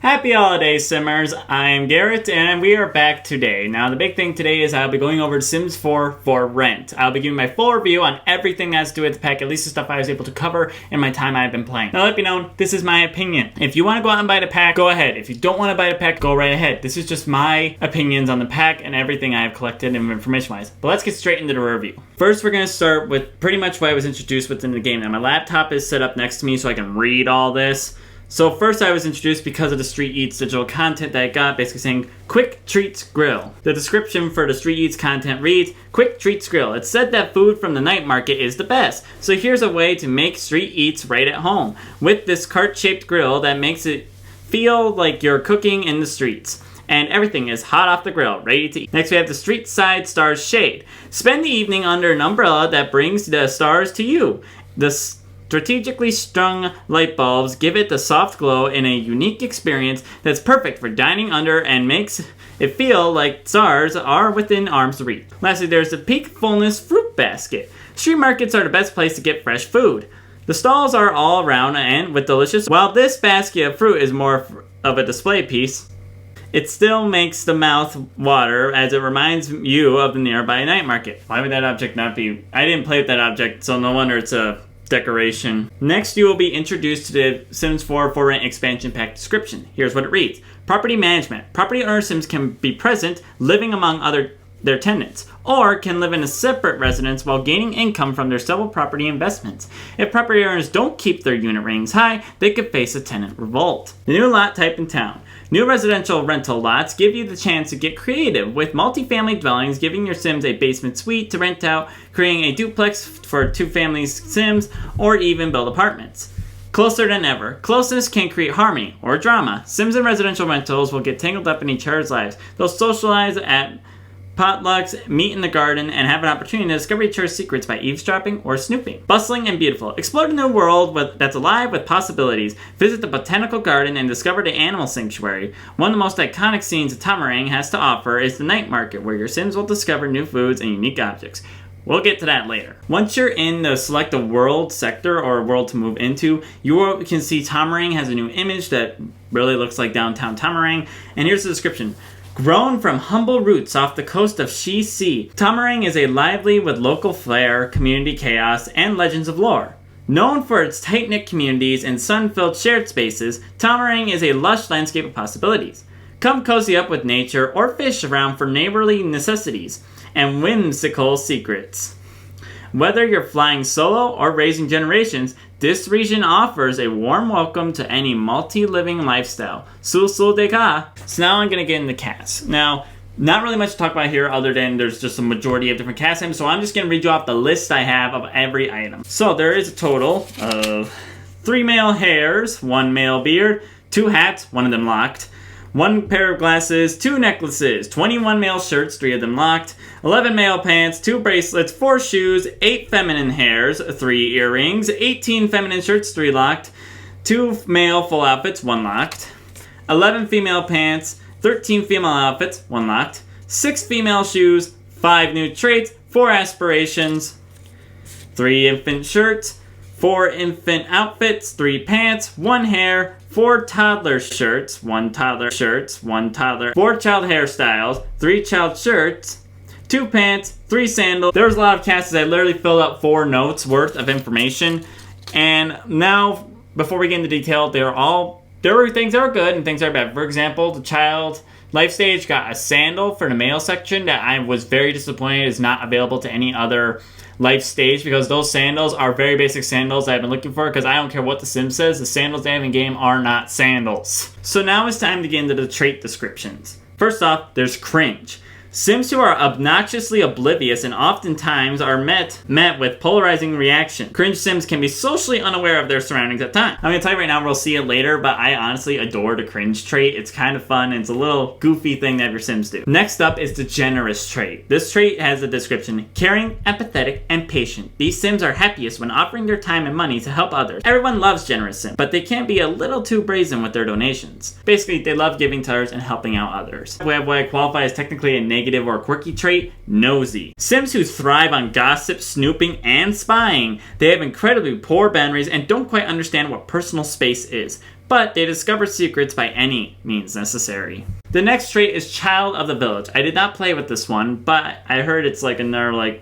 Happy holidays, Simmers. I'm Garrett, and we are back today. Now, the big thing today is I'll be going over Sims 4 for rent. I'll be giving my full review on everything that has to do with the pack, at least the stuff I was able to cover in my time I've been playing. Now, let me know, this is my opinion. If you want to go out and buy the pack, go ahead. If you don't want to buy the pack, go right ahead. This is just my opinions on the pack and everything I have collected information-wise. But let's get straight into the review. First, we're going to start with pretty much what I was introduced with in the game. Now, my laptop is set up next to me so I can read all this. So first I was introduced because of the Street Eats digital content that I got, basically saying, Quick Treats Grill. The description for the Street Eats content reads, Quick Treats Grill. It's said that food from the night market is the best. So here's a way to make Street Eats right at home, with this cart-shaped grill that makes it feel like you're cooking in the streets. And everything is hot off the grill, ready to eat. Next we have the Street Side Stars Shade. Spend the evening under an umbrella that brings the stars to you. The strategically strung light bulbs give it the soft glow in a unique experience that's perfect for dining under and makes it feel like stars are within arm's reach. Lastly, there's the Peak Fullness Fruit Basket. Street markets are the best place to get fresh food. The stalls are all around and with delicious. While this basket of fruit is more of a display piece, it still makes the mouth water as it reminds you of the nearby night market. Why would that object not be? I didn't play with that object, so no wonder it's a decoration. Next, you will be introduced to the Sims 4 for Rent expansion pack description. Here's what it reads. Property management. Property owner Sims can be present, living among their tenants, or can live in a separate residence while gaining income from their several property investments. If property owners don't keep their unit ratings high, they could face a tenant revolt. The new lot type in town. New residential rental lots give you the chance to get creative, with multifamily dwellings giving your Sims a basement suite to rent out, creating a duplex for two families Sims, or even build apartments. Closer than ever. Closeness can create harmony or drama. Sims and residential rentals will get tangled up in each other's lives. They'll socialize at potlucks, meet in the garden, and have an opportunity to discover each other's secrets by eavesdropping or snooping. Bustling and beautiful. Explore the new world that's alive with possibilities. Visit the botanical garden and discover the animal sanctuary. One of the most iconic scenes Tarang has to offer is the night market, where your Sims will discover new foods and unique objects. We'll get to that later. Once you're in the select a world sector or world to move into, you can see Tarang has a new image that really looks like downtown Tarang. And here's the description. Grown from humble roots off the coast of She Sea, Tarang is a lively with local flair, community chaos, and legends of lore. Known for its tight-knit communities and sun-filled shared spaces, Tarang is a lush landscape of possibilities. Come cozy up with nature or fish around for neighborly necessities and whimsical secrets. Whether you're flying solo or raising generations, this region offers a warm welcome to any multi-living lifestyle. Sul de ka. So now I'm going to get into cast. Now, not really much to talk about here other than there's just a majority of different cast items, so I'm just going to read you off the list I have of every item. So there is a total of 3 male hairs, 1 male beard, 2 hats, 1 of them locked, 1 pair of glasses, 2 necklaces, 21 male shirts, 3 of them locked, 11 male pants, 2 bracelets, 4 shoes, 8 feminine hairs, 3 earrings, 18 feminine shirts, 3 locked, 2 male full outfits, 1 locked, 11 female pants, 13 female outfits, 1 locked, 6 female shoes, 5 new traits, 4 aspirations, 3 infant shirts, 4 infant outfits, 3 pants, 1 hair, 4 toddler shirts, 1 toddler shirts, 1 toddler, 4 child hairstyles, 3 child shirts, 2 pants, 3 sandals. There was a lot of casts. I literally filled out 4 notes worth of information. And now, before we get into detail, there were things that are good and things that are bad. For example, the child life stage got a sandal for the male section that I was very disappointed is not available to any other life stage, because those sandals are very basic sandals that I've been looking for, because I don't care what the sim says, the sandals they have in game are not sandals. So now it's time to get into the trait descriptions. First off, there's cringe. Sims who are obnoxiously oblivious and oftentimes are met with polarizing reaction. Cringe Sims can be socially unaware of their surroundings at times. I'm going to tell you right now, we'll see it later, but I honestly adore the cringe trait. It's kind of fun, and it's a little goofy thing that your Sims do. Next up is the generous trait. This trait has a description: caring, empathetic, and patient. These Sims are happiest when offering their time and money to help others. Everyone loves generous Sims, but they can be a little too brazen with their donations. Basically, they love giving to others and helping out others. We have what I qualify as technically a negative or quirky trait, nosy. Sims who thrive on gossip, snooping, and spying. They have incredibly poor boundaries and don't quite understand what personal space is. but they discover secrets by any means necessary. The next trait is Child of the Village. I did not play with this one, but I heard it's like another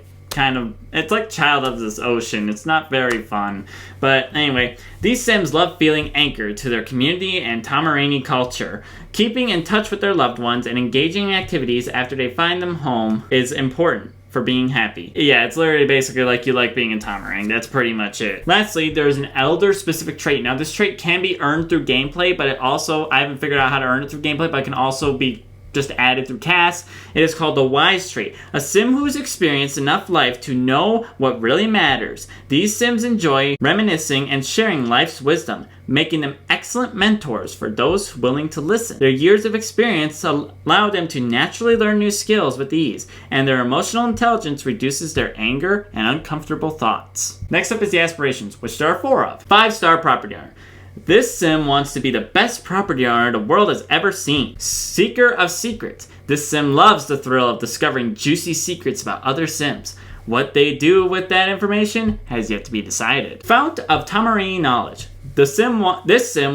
it's like Child of this Ocean. It's not very fun. But anyway, these Sims love feeling anchored to their community and Tamarani culture. Keeping in touch with their loved ones and engaging in activities after they find them home is important for being happy. Yeah, it's literally basically like you like being in Tamarang. That's pretty much it. Lastly, there's an elder specific trait. Now this trait can be earned through gameplay, but I haven't figured out how to earn it through gameplay, but it can also be just added through cast. It is called the Wise trait. A Sim who's experienced enough life to know what really matters. These Sims enjoy reminiscing and sharing life's wisdom, making them excellent mentors for those willing to listen. Their years of experience allow them to naturally learn new skills with ease, and their emotional intelligence reduces their anger and uncomfortable thoughts. Next up is the aspirations, which there are 4 of. 5-star property owner. This Sim wants to be the best property owner the world has ever seen. Seeker of secrets. This Sim loves the thrill of discovering juicy secrets about other Sims. What they do with that information has yet to be decided. Fount of Tamarang knowledge. This Sim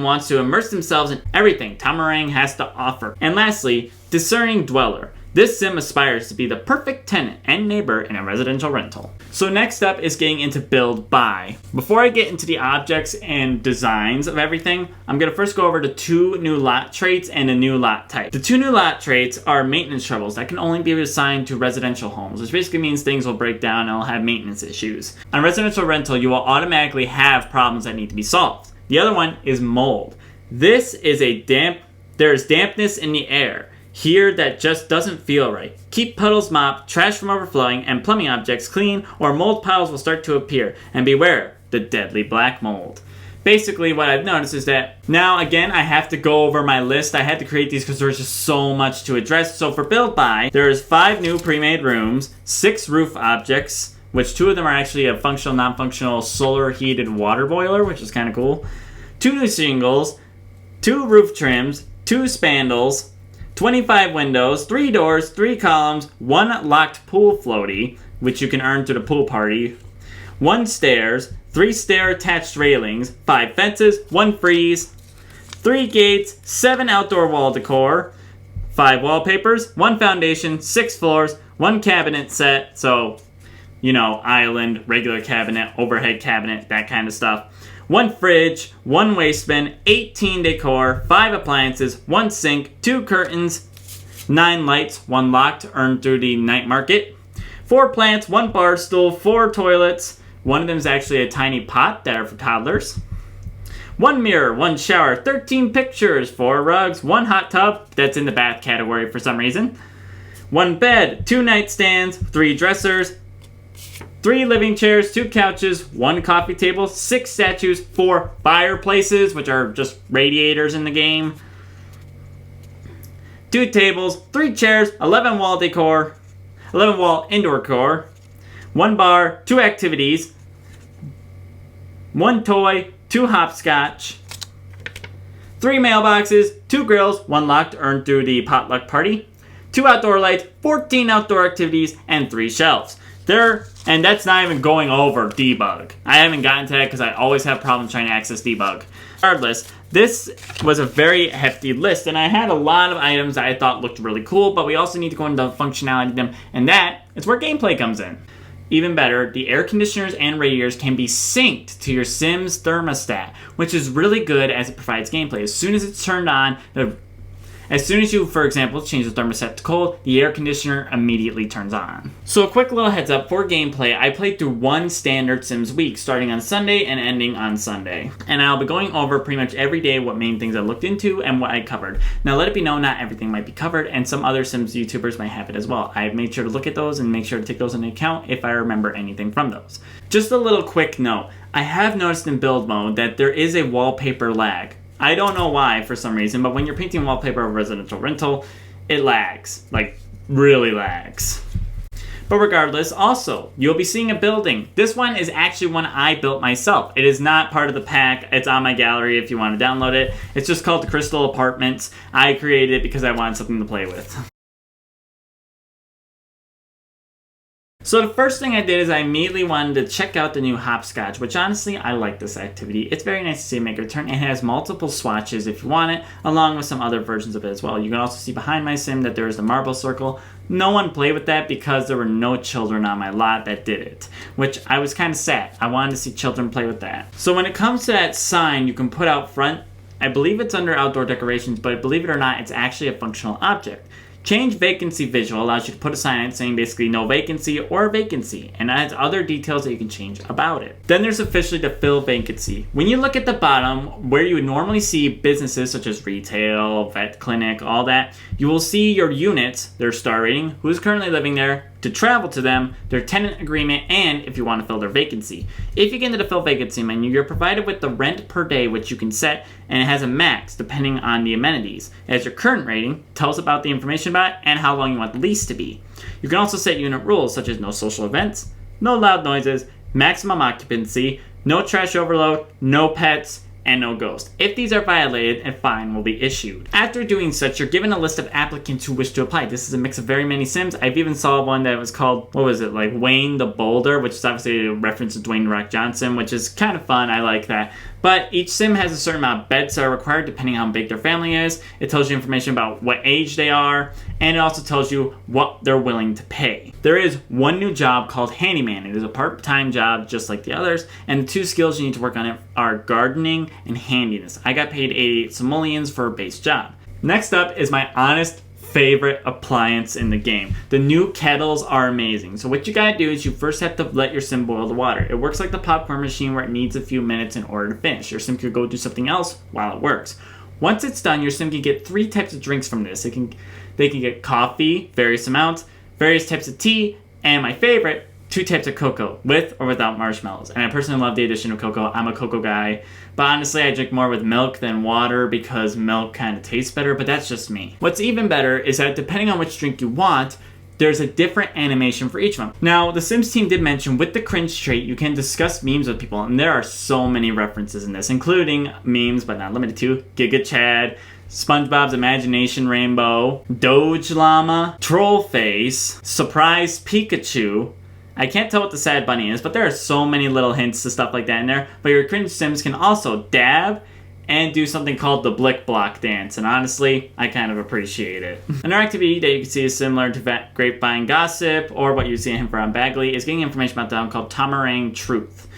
wants to immerse themselves in everything Tamarang has to offer. And lastly, discerning dweller. This Sim aspires to be the perfect tenant and neighbor in a residential rental. So next up is getting into build by. Before I get into the objects and designs of everything, I'm going to first go over the 2 new lot traits and a new lot type. The 2 new lot traits are maintenance troubles that can only be assigned to residential homes, which basically means things will break down and will have maintenance issues. On residential rental, you will automatically have problems that need to be solved. The other one is mold. This is there's dampness in the air here that just doesn't feel right. Keep puddles mopped, trash from overflowing, and plumbing objects clean, or mold piles will start to appear. And beware, the deadly black mold. Basically, what I've noticed is that now, again, I have to go over my list. I had to create these because there's just so much to address. So for build by, there's 5 new pre-made rooms, 6 roof objects, which 2 of them are actually a functional, non-functional solar heated water boiler, which is kind of cool. 2 new shingles, 2 roof trims, 2 spandrels, 25 windows, 3 doors, 3 columns, 1 locked pool floaty, which you can earn through the pool party, 1 stairs, 3 stair attached railings, 5 fences, 1 freeze, 3 gates, 7 outdoor wall decor, 5 wallpapers, 1 foundation, 6 floors, 1 cabinet set, so, you know, island, regular cabinet, overhead cabinet, that kind of stuff. 1 fridge, 1 waste bin, 18 decor, 5 appliances, 1 sink, 2 curtains, 9 lights, 1 locked, earned through the night market, 4 plants, 1 bar stool, 4 toilets, one of them is actually a tiny pot that are for toddlers, 1 mirror, 1 shower, 13 pictures, 4 rugs, 1 hot tub, that's in the bath category for some reason, 1 bed, 2 nightstands, 3 dressers, 3 living chairs, 2 couches, 1 coffee table, 6 statues, 4 fireplaces, which are just radiators in the game, 2 tables, 3 chairs, 11 wall indoor decor, 1 bar, 2 activities, 1 toy, 2 hopscotch, 3 mailboxes, 2 grills, 1 locked earned through the potluck party, 2 outdoor lights, 14 outdoor activities, and 3 shelves. And that's not even going over debug. I haven't gotten to that because I always have problems trying to access debug. Regardless, this was a very hefty list, and I had a lot of items that I thought looked really cool, but we also need to go into the functionality of them, and that is where gameplay comes in. Even better, the air conditioners and radiators can be synced to your Sim's thermostat, which is really good as it provides gameplay. As soon as it's turned on, as soon as you, for example, change the thermostat to cold, the air conditioner immediately turns on. So a quick little heads up for gameplay, I played through 1 standard Sims week, starting on Sunday and ending on Sunday. And I'll be going over pretty much every day what main things I looked into and what I covered. Now let it be known, not everything might be covered, and some other Sims YouTubers might have it as well. I've made sure to look at those and make sure to take those into account if I remember anything from those. Just a little quick note, I have noticed in build mode that there is a wallpaper lag. I don't know why for some reason, but when you're painting wallpaper of residential rental, it lags, like really lags. But regardless, also, you'll be seeing a building. This one is actually one I built myself. It is not part of the pack. It's on my gallery if you want to download it. It's just called the Crystal Apartments. I created it because I wanted something to play with. So the first thing I did is I immediately wanted to check out the new hopscotch, which honestly, I like this activity. It's very nice to see it make a return. It has multiple swatches if you want it, along with some other versions of it as well. You can also see behind my sim that there is the marble circle. No one played with that because there were no children on my lot that did it, which I was kind of sad. I wanted to see children play with that. So when it comes to that sign you can put out front, I believe it's under outdoor decorations, but believe it or not, it's actually a functional object. Change vacancy visual allows you to put a sign saying basically no vacancy or vacancy, and it has other details that you can change about it. Then there's officially the fill vacancy. When you look at the bottom, where you would normally see businesses such as retail, vet clinic, all that, you will see your units, their star rating, who's currently living there, to travel to them, their tenant agreement, and if you want to fill their vacancy. If you get into the fill vacancy menu, you're provided with the rent per day, which you can set, and it has a max depending on the amenities. It has your current rating, tells about the information about it, and how long you want the lease to be. You can also set unit rules such as no social events, no loud noises, maximum occupancy, no trash overload, no pets, and no ghost. If these are violated, a fine will be issued. After doing such, you're given a list of applicants who wish to apply. This is a mix of very many sims. I've even saw one that was called, what was it, like Wayne the Boulder, which is obviously a reference to Dwayne The Rock Johnson, which is kind of fun. I like that. But each sim has a certain amount of beds that are required depending on how big their family is. It tells you information about what age they are, and it also tells you what they're willing to pay. There is one new job called Handyman. It is a part-time job just like the others, and the two skills you need to work on it are gardening and handiness. I got paid 88 simoleons for a base job. Next up is my honest favorite appliance in the game. The new kettles are amazing. So what you gotta do is you first have to let your sim boil the water. It works like the popcorn machine where it needs a few minutes in order to finish. Your sim could go do something else while it works. Once it's done, your sim can get 3 types of drinks from this. They can get coffee, various amounts, various types of tea, and my favorite, 2 types of cocoa, with or without marshmallows. And I personally love the addition of cocoa. I'm a cocoa guy. But honestly, I drink more with milk than water because milk kind of tastes better, but that's just me. What's even better is that depending on which drink you want, there's a different animation for each one. Now, the Sims team did mention with the cringe trait, you can discuss memes with people, and there are so many references in this, including memes, but not limited to, Giga Chad, SpongeBob's Imagination Rainbow, Doge Llama, Troll Face, Surprise Pikachu. I can't tell what the sad bunny is, but there are so many little hints to stuff like that in there. But your cringe sims can also dab and do something called the Blick Block dance, and honestly, I kind of appreciate it. Another activity that you can see is similar to Grapevine Gossip, or what you see in Him Bagley, is getting information about them called Tamarang Truth.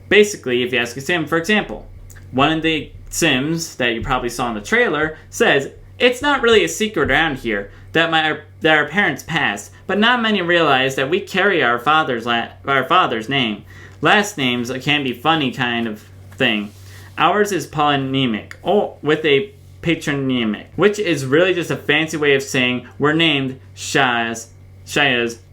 Basically, if you ask a sim, for example, one of the sims that you probably saw in the trailer says, "It's not really a secret around here that our parents passed, but not many realize that we carry our father's name. Last names can be funny kind of thing. Ours is patronymic, with a patronymic, which is really just a fancy way of saying we're named Shaya's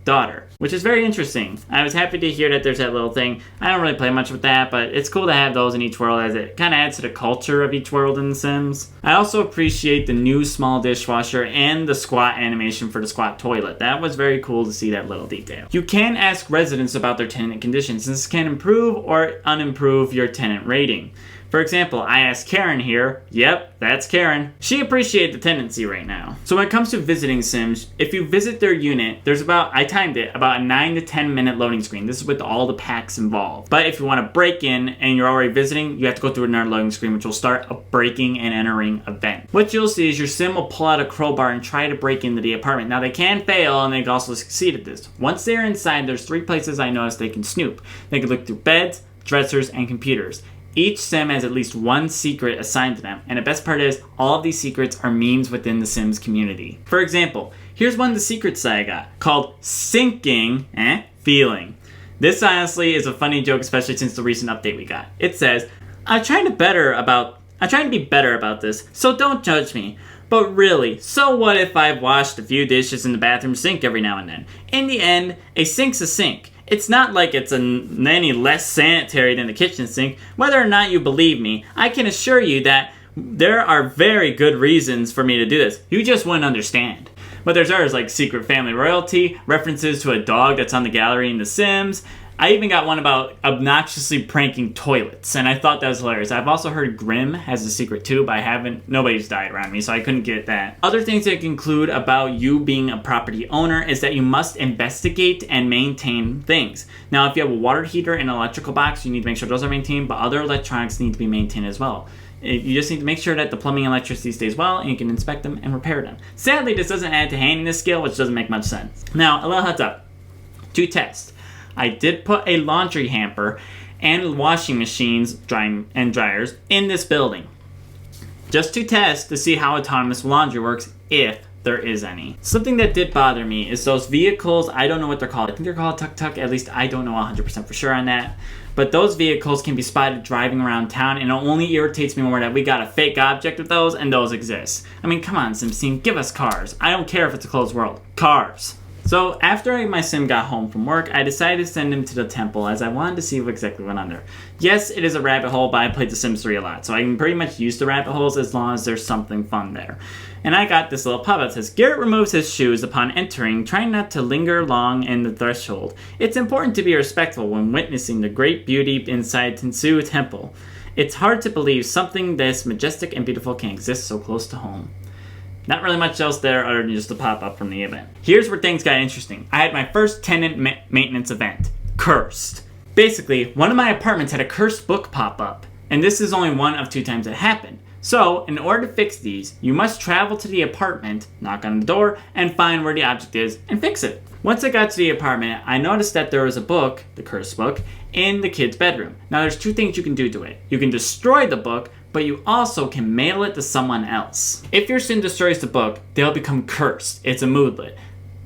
daughter," which is very interesting. I was happy to hear that there's that little thing. I don't really play much with that, but it's cool to have those in each world as it kind of adds to the culture of each world in The Sims. I also appreciate the new small dishwasher and the squat animation for the squat toilet. That was very cool to see that little detail. You can ask residents about their tenant conditions. This can improve or unimprove your tenant rating. For example, I asked Karen here. Yep, that's Karen. She appreciates the tenancy right now. So when it comes to visiting Sims, if you visit their unit, there's about a 9 to 10 minute loading screen. This is with all the packs involved. But if you want to break in and you're already visiting, you have to go through another loading screen, which will start a breaking and entering event. What you'll see is your Sim will pull out a crowbar and try to break into the apartment. Now they can fail and they can also succeed at this. Once they're inside, there's 3 places I noticed they can snoop. They can look through beds, dressers, and computers. Each Sim has at least 1 secret assigned to them, and the best part is, all of these secrets are memes within the Sims community. For example, here's one of the secrets that I got, called Sinking Feeling. This honestly is a funny joke, especially since the recent update we got. It says, I'm trying to be better about this, so don't judge me. But really, so what if I've washed a few dishes in the bathroom sink every now and then? In the end, a sink's a sink. It's not like it's any less sanitary than the kitchen sink. Whether or not you believe me, I can assure you that there are very good reasons for me to do this. You just wouldn't understand. But there's others like secret family royalty, references to a dog that's on the gallery in The Sims, I even got one about obnoxiously pranking toilets, and I thought that was hilarious. I've also heard Grimm has a secret too, but nobody's died around me, so I couldn't get that. Other things that conclude about you being a property owner is that you must investigate and maintain things. Now, if you have a water heater and an electrical box, you need to make sure those are maintained, but other electronics need to be maintained as well. You just need to make sure that the plumbing and electricity stays well, and you can inspect them and repair them. Sadly, this doesn't add to handiness skill, which doesn't make much sense. Now, a little heads up. To test, I did put a laundry hamper and washing machines, dryers in this building. Just to test to see how autonomous laundry works, if there is any. Something that did bother me is those vehicles, I don't know what they're called. I think they're called tuk-tuk, at least I don't know 100% for sure on that. But those vehicles can be spotted driving around town, and it only irritates me more that we got a fake object with those, and those exist. I mean, come on, Sims team, give us cars. I don't care if it's a closed world. Cars. So after my sim got home from work, I decided to send him to the temple as I wanted to see what exactly went under. Yes, it is a rabbit hole, but I played The Sims 3 a lot, so I can pretty much use the rabbit holes as long as there's something fun there. And I got this little pop-up that says, Garrett removes his shoes upon entering, trying not to linger long in the threshold. It's important to be respectful when witnessing the great beauty inside Tensu Temple. It's hard to believe something this majestic and beautiful can exist so close to home. Not really much else there other than just a pop-up from the event. Here's where things got interesting. I had my first tenant maintenance event. Cursed. Basically, one of my apartments had a cursed book pop up, and this is only one of 2 times it happened. So, in order to fix these, you must travel to the apartment, knock on the door, and find where the object is, and fix it. Once I got to the apartment, I noticed that there was a book, the cursed book, in the kid's bedroom. Now, there's 2 things you can do to it. You can destroy the book, but you also can mail it to someone else. If your sim destroys the book, they'll become cursed. It's a moodlet.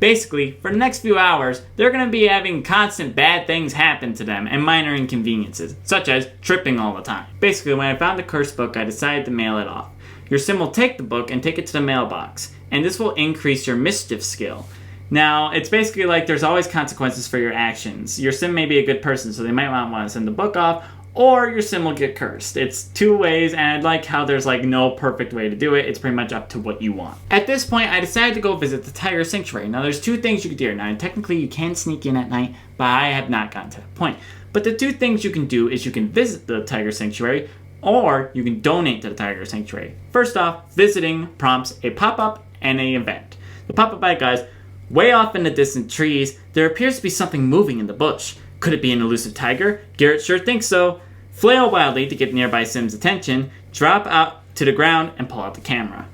Basically, for the next few hours, they're going to be having constant bad things happen to them and minor inconveniences, such as tripping all the time. Basically, when I found the cursed book, I decided to mail it off. Your sim will take the book and take it to the mailbox, and this will increase your mischief skill. Now, it's basically like there's always consequences for your actions. Your sim may be a good person, so they might not want to send the book off, or your sim will get cursed. It's 2 ways, and I like how there's like no perfect way to do it. It's pretty much up to what you want. At this point, I decided to go visit the Tiger Sanctuary. Now, there's 2 things you can do. Now, technically, you can sneak in at night, but I have not gotten to that point. But the 2 things you can do is you can visit the Tiger Sanctuary, or you can donate to the Tiger Sanctuary. First off, visiting prompts a pop-up and an event. The pop-up by guys, way off in the distant trees, there appears to be something moving in the bush. Could it be an elusive tiger? Garrett sure thinks so. Flail wildly to get nearby Sim's attention, drop out to the ground, and pull out the camera.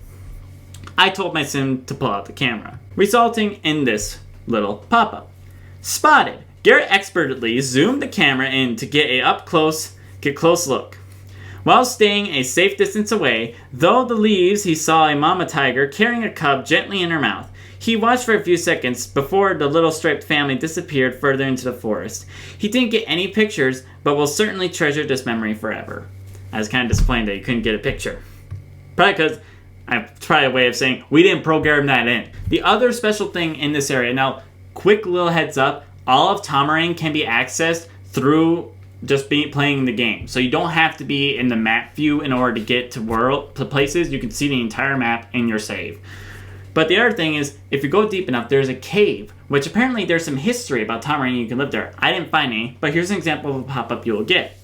I told my sim to pull out the camera, resulting in this little pop-up. Spotted! Garrett expertly zoomed the camera in to get a close look. While staying a safe distance away, though the leaves, he saw a mama tiger carrying a cub gently in her mouth. He watched for a few seconds before the little striped family disappeared further into the forest. He didn't get any pictures, but will certainly treasure this memory forever. I was kind of disappointed that he couldn't get a picture. Probably because I've tried a way of saying we didn't program that in. The other special thing in this area, now, quick little heads up, all of Tarang can be accessed through just playing the game. So you don't have to be in the map view in order to get to places. You can see the entire map in your save. But the other thing is, if you go deep enough, there's a cave, which apparently there's some history about Tarang and you can live there. I didn't find any, but here's an example of a pop-up you will get.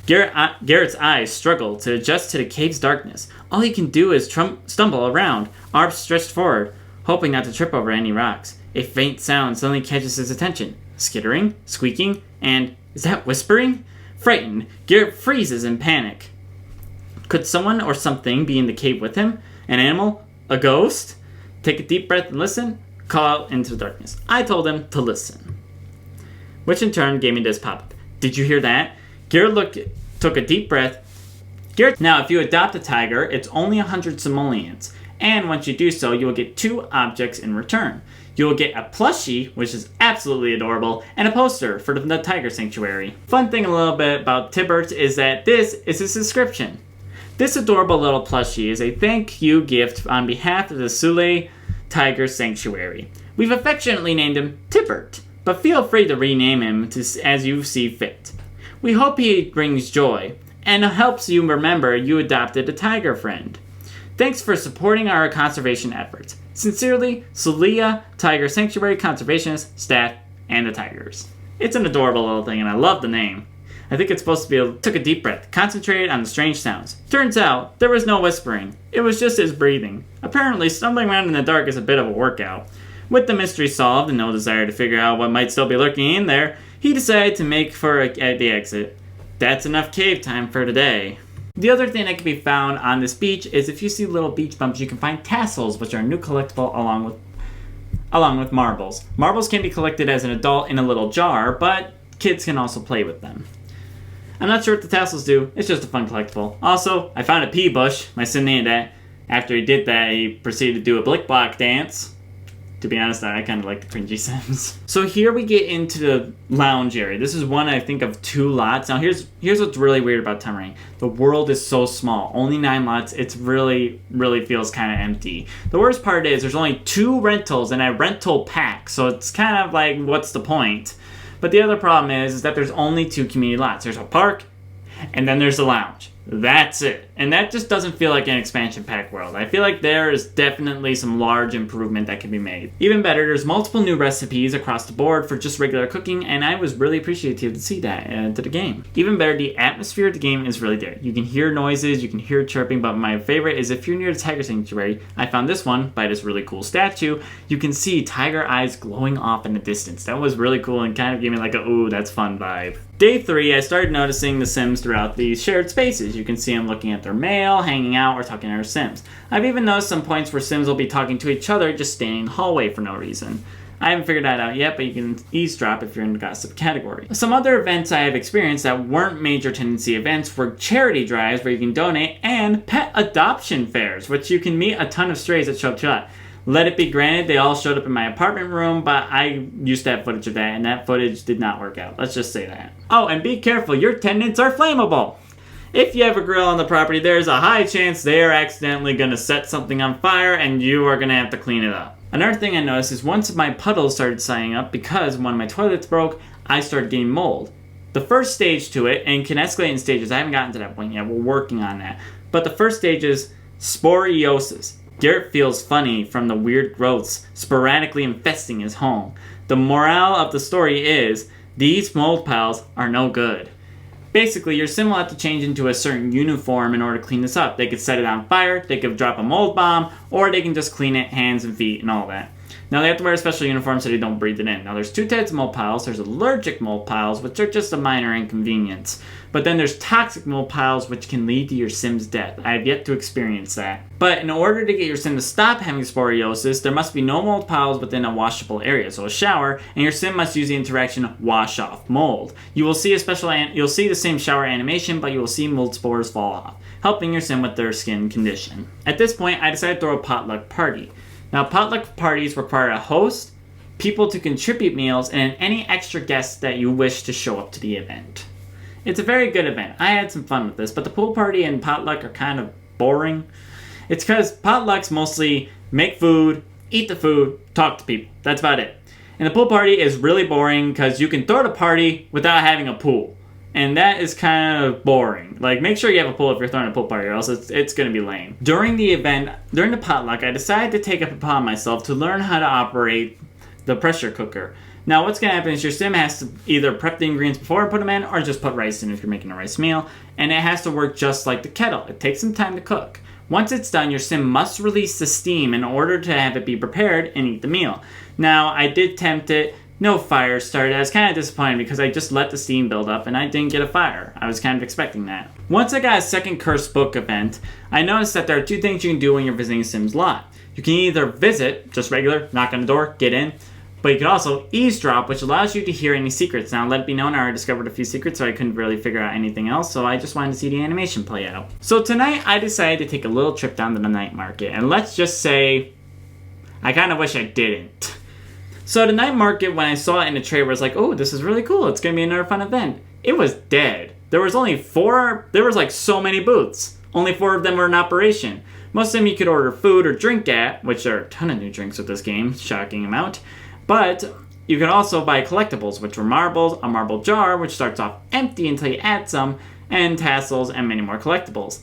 Garrett's eyes struggle to adjust to the cave's darkness. All he can do is stumble around, arms stretched forward, hoping not to trip over any rocks. A faint sound suddenly catches his attention. Skittering, squeaking, and is that whispering? Frightened, Garrett freezes in panic. Could someone or something be in the cave with him? An animal? A ghost? Take a deep breath and listen. Call out into the darkness. I told him to listen, which in turn gave me this pop-up. Did you hear that? Garrett took a deep breath. Now, if you adopt a tiger, it's only 100 simoleons, and once you do so, you will get 2 objects in return. You will get a plushie, which is absolutely adorable, and a poster for the Tiger Sanctuary. Fun thing a little bit about Tibbert is that this is his description. This adorable little plushie is a thank you gift on behalf of the Sule Tiger Sanctuary. We've affectionately named him Tibbert, but feel free to rename him as you see fit. We hope he brings joy and helps you remember you adopted a tiger friend. Thanks for supporting our conservation efforts. Sincerely, Sulia Tiger Sanctuary Conservationists, staff, and the tigers. It's an adorable little thing, and I love the name. I think it's supposed to be took a deep breath, concentrated on the strange sounds. Turns out, there was no whispering. It was just his breathing. Apparently, stumbling around in the dark is a bit of a workout. With the mystery solved and no desire to figure out what might still be lurking in there, he decided to make for the exit. That's enough cave time for today. The other thing that can be found on this beach is if you see little beach bumps, you can find tassels, which are a new collectible along with marbles. Marbles can be collected as an adult in a little jar, but kids can also play with them. I'm not sure what the tassels do, it's just a fun collectible. Also, I found a pea bush, my sim named that. After he did that, he proceeded to do a blick block dance. To be honest, I kind of like the cringy Sims. So here we get into the lounge area. This is one, I think, of 2 lots. Now here's what's really weird about Tarang. The world is so small, only 9 lots. It's really feels kind of empty. The worst part is there's only 2 rentals and a rental pack, so it's kind of like, what's the point? But the other problem is that there's only 2 community lots. There's a park, and then there's a lounge. That's it. And that just doesn't feel like an expansion pack world. I feel like there is definitely some large improvement that can be made. Even better, there's multiple new recipes across the board for just regular cooking, and I was really appreciative to see that into the game. Even better, the atmosphere of the game is really there. You can hear noises, you can hear chirping, but my favorite is if you're near the tiger sanctuary, I found this one by this really cool statue, you can see tiger eyes glowing off in the distance. That was really cool and kind of gave me like a, ooh, that's fun vibe. Day 3, I started noticing the Sims throughout these shared spaces. You can see them looking at their mail, hanging out, or talking to their Sims. I've even noticed some points where Sims will be talking to each other just standing in the hallway for no reason. I haven't figured that out yet, but you can eavesdrop if you're in the gossip category. Some other events I have experienced that weren't major tenancy events were charity drives where you can donate, and pet adoption fairs, which you can meet a ton of strays that show up to that. Let it be granted, they all showed up in my apartment room, but I used to have footage of that, and that footage did not work out. Let's just say that. Oh, and be careful, your tenants are flammable. If you have a grill on the property, there's a high chance they are accidentally going to set something on fire, and you are going to have to clean it up. Another thing I noticed is once my puddles started signing up, because when my toilets broke, I started getting mold. The first stage to it, and can escalate in stages, I haven't gotten to that point yet, we're working on that. But the first stage is sporiosis. Garrett feels funny from the weird growths sporadically infesting his home. The morale of the story is, these mold piles are no good. Basically, your sim will have to change into a certain uniform in order to clean this up. They could set it on fire, they could drop a mold bomb, or they can just clean it, hands and feet and all that. Now they have to wear a special uniform so they don't breathe it in. Now there's 2 types of mold piles. There's allergic mold piles, which are just a minor inconvenience. But then there's toxic mold piles, which can lead to your sim's death. I have yet to experience that. But in order to get your sim to stop having sporiosis, there must be no mold piles within a washable area, so a shower, and your sim must use the interaction wash off mold. You will see you'll see the same shower animation, but you will see mold spores fall off, helping your sim with their skin condition. At this point, I decided to throw a potluck party. Now, potluck parties require a host, people to contribute meals, and any extra guests that you wish to show up to the event. It's a very good event. I had some fun with this, but the pool party and potluck are kind of boring. It's because potlucks mostly make food, eat the food, talk to people. That's about it. And the pool party is really boring because you can throw the party without having a pool. And that is kind of boring. Like, make sure you have a pool if you're throwing a pool party, or else it's going to be lame. During the potluck, I decided to take it upon myself to learn how to operate the pressure cooker. Now, what's going to happen is your sim has to either prep the ingredients before and put them in, or just put rice in if you're making a rice meal. And it has to work just like the kettle. It takes some time to cook. Once it's done, your sim must release the steam in order to have it be prepared and eat the meal. Now, I did tempt it. No fire started. I was kind of disappointed because I just let the steam build up and I didn't get a fire. I was kind of expecting that. Once I got a second cursed book event, I noticed that there are 2 things you can do when you're visiting a sim's lot. You can either visit, just regular, knock on the door, get in, but you can also eavesdrop, which allows you to hear any secrets. Now, let it be known, I already discovered a few secrets, so I couldn't really figure out anything else, so I just wanted to see the animation play out. So tonight, I decided to take a little trip down to the night market, and let's just say, I kind of wish I didn't. So the night market, when I saw it in the trailer, was like, oh, this is really cool. It's going to be another fun event. It was dead. There was only 4, there was like so many booths. Only 4 of them were in operation. Most of them you could order food or drink at, which there are a ton of new drinks with this game, shocking amount. But you could also buy collectibles, which were marbles, a marble jar, which starts off empty until you add some, and tassels, and many more collectibles.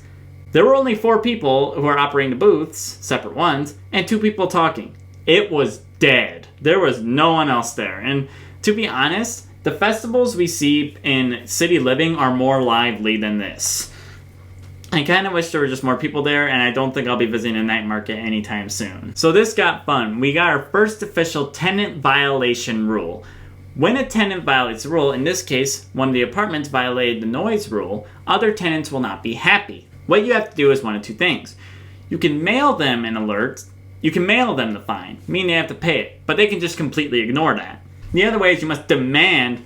There were only 4 people who were operating the booths, separate ones, and 2 people talking. It was dead. There was no one else there. And to be honest, The festivals we see in City Living are more lively than this. I kind of wish there were just more people there, and I don't think I'll be visiting a night market anytime soon. So this got fun. We got our first official tenant violation rule. When a tenant violates a rule, in this case, one of the apartments violated the noise rule, other tenants will not be happy. What you have to do is one of two things. You can mail them an alert. You can mail them the fine, meaning they have to pay it, but they can just completely ignore that. The other way is you must demand.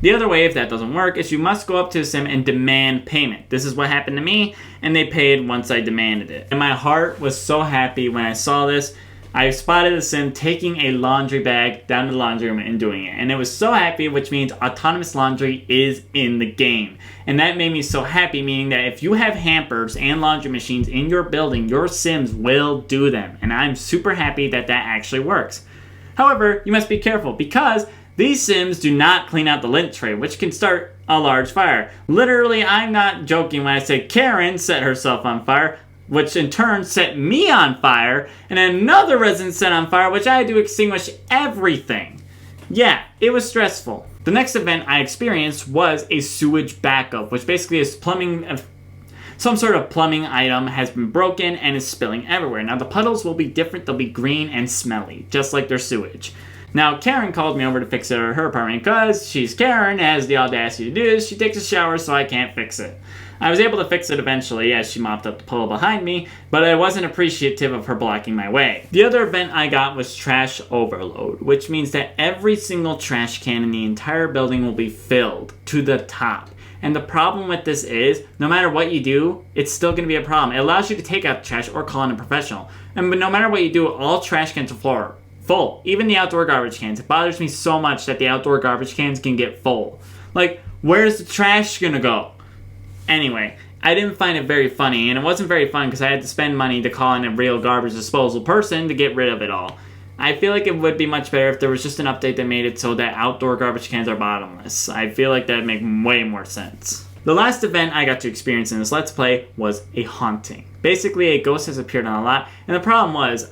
The other way, if that doesn't work, is you must go up to the sim and demand payment. This is what happened to me, and they paid once I demanded it. And my heart was so happy when I saw this. I spotted the sim taking a laundry bag down to the laundry room and doing it. And it was so happy, which means autonomous laundry is in the game. And that made me so happy, meaning that if you have hampers and laundry machines in your building, your sims will do them. And I'm super happy that that actually works. However, you must be careful because these sims do not clean out the lint tray, which can start a large fire. Literally, I'm not joking when I say Karen set herself on fire, which in turn set me on fire, and another resident set on fire, which I had to extinguish everything. Yeah, it was stressful. The next event I experienced was a sewage backup, which basically is some sort of plumbing item has been broken and is spilling everywhere. Now the puddles will be different, they'll be green and smelly, just like their sewage. Now Karen called me over to fix it at her apartment because she's Karen, has the audacity to do this. She takes a shower so I can't fix it. I was able to fix it eventually as she mopped up the puddle behind me, but I wasn't appreciative of her blocking my way. The other event I got was trash overload, which means that every single trash can in the entire building will be filled to the top. And the problem with this is, no matter what you do, it's still going to be a problem. It allows you to take out the trash or call in a professional. But no matter what you do, all trash cans are full. Even the outdoor garbage cans. It bothers me so much that the outdoor garbage cans can get full. Like, where's the trash going to go? Anyway, I didn't find it very funny, and it wasn't very fun because I had to spend money to call in a real garbage disposal person to get rid of it all. I feel like it would be much better if there was just an update that made it so that outdoor garbage cans are bottomless. I feel like that would make way more sense. The last event I got to experience in this Let's Play was a haunting. Basically, a ghost has appeared on a lot, and the problem was,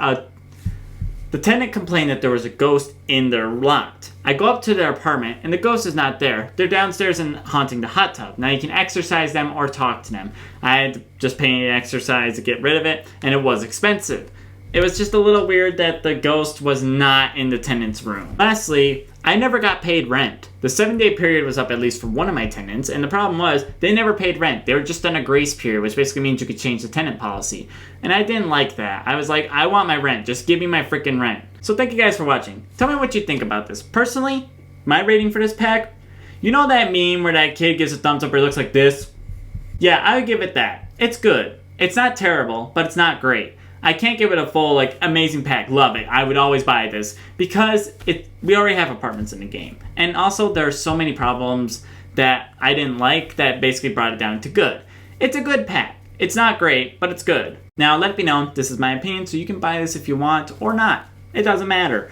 the tenant complained that there was a ghost in their lot. I go up to their apartment, and the ghost is not there. They're downstairs and haunting the hot tub. Now, you can exorcise them or talk to them. I had to just pay an exercise to get rid of it, and it was expensive. It was just a little weird that the ghost was not in the tenant's room. Lastly, I never got paid rent. The 7-day period was up at least for one of my tenants, and the problem was they never paid rent. They were just on a grace period, which basically means you could change the tenant policy. And I didn't like that. I was like, I want my rent. Just give me my freaking rent. So thank you guys for watching. Tell me what you think about this. Personally, my rating for this pack, you know that meme where that kid gives a thumbs up or he looks like this? Yeah, I would give it that. It's good. It's not terrible, but it's not great. I can't give it a full, amazing pack. Love it. I would always buy this because we already have apartments in the game. And also, there are so many problems that I didn't like that basically brought it down to good. It's a good pack. It's not great, but it's good. Now, let it be known, this is my opinion, so you can buy this if you want or not. It doesn't matter.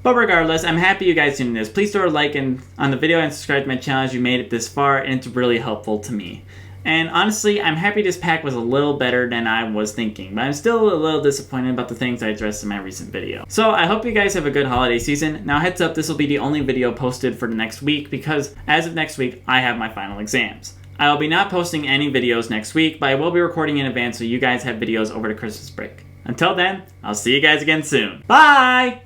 But regardless, I'm happy you guys tuned in this. Please throw a like on the video and subscribe to my channel as you made it this far, and it's really helpful to me. And honestly, I'm happy this pack was a little better than I was thinking, but I'm still a little disappointed about the things I addressed in my recent video. So I hope you guys have a good holiday season. Now heads up, this will be the only video posted for the next week because as of next week, I have my final exams. I will be not posting any videos next week, but I will be recording in advance so you guys have videos over the Christmas break. Until then, I'll see you guys again soon. Bye!